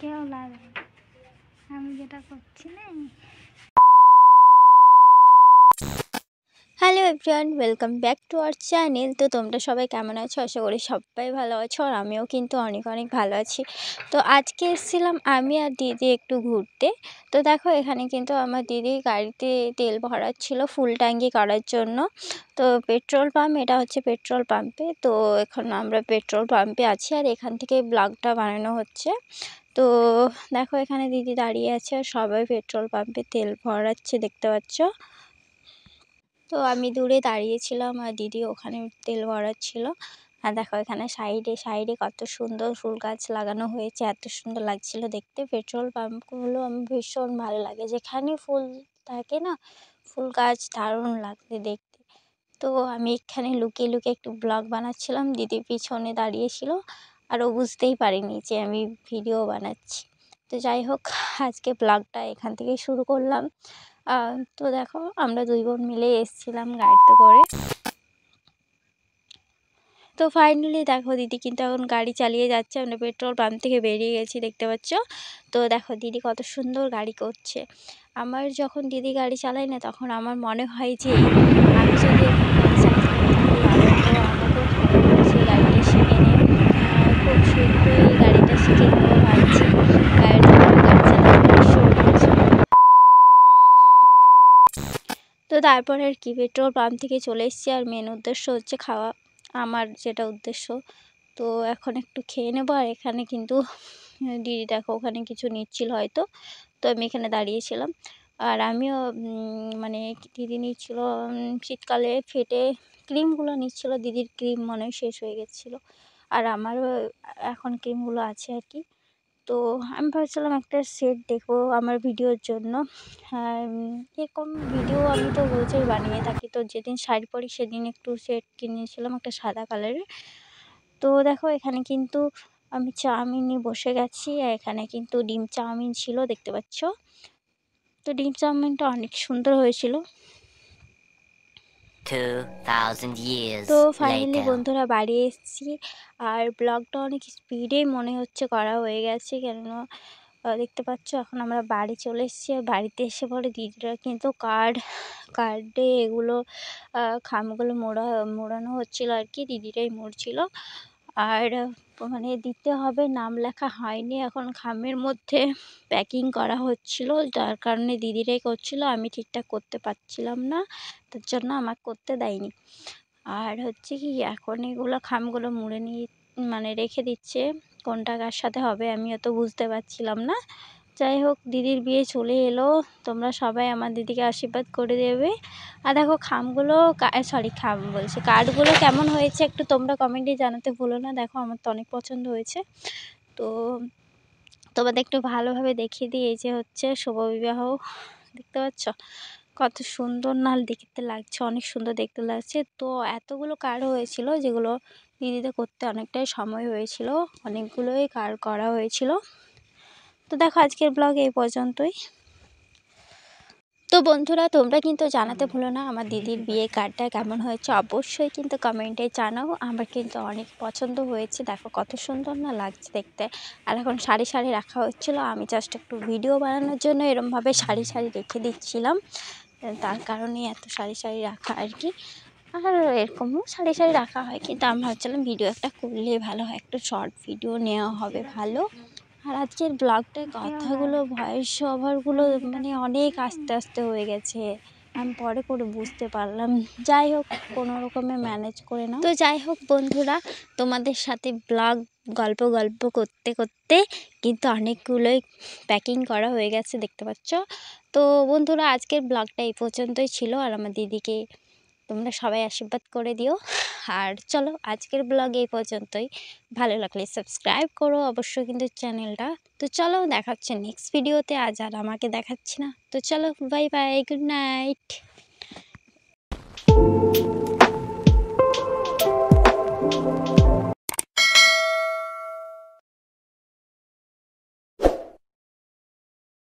কেউ লাগে আমি যেটা করছি না। Hello everyone, welcome back to our channel. তো তোমরা সবাই কেমন আছো? আশা করি সবাই ভালো আছো, আর আমিও কিন্তু অনেক অনেক ভালো আছি। তো আজকে এসেছিলাম আমি আর দিদি একটু ঘুরতে। তো দেখো এখানে কিন্তু আমার দিদি গাড়িতে তেল ভরাচ্ছিল ফুল ট্যাঙ্কি করার জন্য। তো পেট্রোল পাম্প, এটা হচ্ছে পেট্রোল পাম্পে। তো এখন আমরা পেট্রোল পাম্পে আছি আর এখান থেকে ব্লগটা বানানো হচ্ছে। তো দেখো এখানে দিদি দাঁড়িয়ে আছে আর সবাই পেট্রোল পাম্পে তেল ভরাচ্ছে, দেখতে পাচ্ছ। তো আমি দূরে দাঁড়িয়েছিলাম আর দিদি ওখানে তেল ভরাচ্ছিল। আর দেখো এখানে সাইডে সাইডে কত সুন্দর ফুল গাছ লাগানো হয়েছে, এত সুন্দর লাগছিল দেখতে। পেট্রোল পাম্পগুলো আমি ভীষণ ভালো লাগে, যেখানে ফুল থাকে না, ফুল গাছ দারুণ লাগবে দেখতে। তো আমি এখানে লুকিয়ে লুকিয়ে একটু ব্লগ বানাচ্ছিলাম, দিদি পিছনে দাঁড়িয়েছিল আর ও বুঝতেই পারিনি যে আমি ভিডিও বানাচ্ছি। তো যাই হোক, আজকে ব্লগটা এখান থেকে শুরু করলাম। তো দেখো আমরা দুই বোন মিলে এসেছিলাম গাড়িতে করে। তো ফাইনালি দেখো দিদি কিন্তু এখন গাড়ি চালিয়ে যাচ্ছে, আমরা পেট্রোল পাম্প থেকে বেরিয়ে গেছি, দেখতে পাচ্ছ। তো দেখো দিদি কত সুন্দর গাড়ি করছে। আমার যখন দিদি গাড়ি চালায় না, তখন আমার মনে হয় যে আমি যদি এখন গাড়ি চালাতে আমাকেও সেই গাড়িটা শিখে নিয়ে খুব শীঘ্রই গাড়িটা শিখে নেবো ভাবছি। গাড়ি চালাতে ভীষণ পছন্দ। তো তারপর আর কি পেট্রোল পাম্প থেকে চলে এসেছি, আর মেন উদ্দেশ্য হচ্ছে খাওয়া, আমার যেটা উদ্দেশ্য। তো এখন একটু খেয়ে নেবো। আর এখানে কিন্তু দিদি দেখো ওখানে কিছু নিচ্ছিল হয়তো, তো আমি এখানে দাঁড়িয়েছিলাম। আর আমিও মানে দিদি নিচ্ছিল শীতকালে ফেটে ক্রিমগুলো নিচ্ছিল, দিদির ক্রিম মনে হয় শেষ হয়ে গেছিলো, আর আমারও এখন ক্রিমগুলো আছে আর কি। তো আমি ভাবছিলাম একটা সেট দেখবো আমার ভিডিওর জন্য। এরকম ভিডিও আমি তো রোজই বানিয়ে থাকি, তো যেদিন শাড়ি পরি সেদিন একটু সেট কিনেছিলাম একটা সাদা কালারের। তো দেখো এখানে কিন্তু আমি চাউমিন নিয়ে বসে গেছি, আর এখানে কিন্তু ডিম চাউমিন ছিল, দেখতে পাচ্ছ। তো ডিম চাউমিনটা অনেক সুন্দর হয়েছিল। 2000 years তো ফাইনালি later. বন্ধুরা বাড়ি এসেছি, আর ব্লগটা অনেক স্পিডেই মনে হচ্ছে করা হয়ে গেছে, কেননা দেখতে পাচ্ছ এখন আমরা বাড়ি চলে এসেছি। আর বাড়িতে এসে পরে দিদিরা কিন্তু কার্ডে এগুলো খামগুলো মোড়ানো হচ্ছিলো আর কি, দিদিরাই মুড়ছিল। আর মানে দিতে হবে, নাম লেখা হয়নি এখন, খামের মধ্যে প্যাকিং করা হচ্ছিল, যার কারণে দিদিরাই করছিল, আমি ঠিকঠাক করতে পারছিলাম না, তার জন্য আমাকে করতে দেয়নি। আর হচ্ছে কি এখন এগুলো খামগুলো মুড়ে নিয়ে মানে রেখে দিচ্ছে, কোনটা কার সাথে হবে আমি অত বুঝতে পারছিলাম না। যাই হোক দিদির বিয়ে চলে এলো, তোমরা সবাই আমার দিদিকে আশীর্বাদ করে দেবে। আর দেখো খামগুলো খাম বলছি কার্ডগুলো কেমন হয়েছে একটু তোমরা কমেন্টে জানাতে ভুলো না। দেখো আমার তো অনেক পছন্দ হয়েছে। তো তোমাদের একটু ভালোভাবে দেখিয়ে দিই, এই যে হচ্ছে শুভবিবাহ, দেখতে পাচ্ছ কত সুন্দর না দেখতে লাগছে, অনেক সুন্দর দেখতে লাগছে। তো এতগুলো কার্ড হয়েছিল, যেগুলো দিদিতে করতে অনেকটাই সময় হয়েছিল, অনেকগুলোই কার্ড করা হয়েছিল। তো দেখো আজকের ব্লগ এই পর্যন্তই। তো বন্ধুরা তোমরা কিন্তু জানাতে ভুলো না আমার দিদির বিয়ে কার্ডটা কেমন হয়েছে, অবশ্যই কিন্তু কমেন্টে জানাও। আমার কিন্তু অনেক পছন্দ হয়েছে, দেখো কত সুন্দর না লাগছে দেখতে। আর এখন সারি সারি রাখা হচ্ছিলো, আমি জাস্ট একটু ভিডিও বানানোর জন্য এরমভাবে সারি সারি রেখে দিচ্ছিলাম, তার কারণে এত সারি সারি রাখা আর কি। আর এরকমও সারি সারি রাখা হয়, কিন্তু আমি ভাবছিলাম ভিডিও একটা করলে ভালো হয়, একটু শর্ট ভিডিও নেওয়া হবে ভালো। আর আজকের ব্লগটায় কথাগুলো ভয়েস ওভারগুলো মানে অনেক আস্তে আস্তে হয়ে গেছে, আমি পরে করে বুঝতে পারলাম। যাই হোক কোনো রকমে ম্যানেজ করে নাও। তো যাই হোক বন্ধুরা, তোমাদের সাথে ব্লগ গল্প গল্প করতে করতে কিন্তু অনেকগুলোই প্যাকিং করা হয়ে গেছে, দেখতে পাচ্ছ। তো বন্ধুরা আজকের ব্লগটা এই পর্যন্তই ছিল, আর আমার দিদিকে তোমরা সবাই আশীর্বাদ করে দিও। আর চলো আজকের ব্লগ এই পর্যন্তই, ভালো লাগলে সাবস্ক্রাইব করো অবশ্যই কিন্তু চ্যানেলটা। তো চলো দেখা হচ্ছে নেক্সট ভিডিওতে, আজ আর আমাকে দেখাচ্ছি না। তো চলো বাই বাই, গুড নাইট।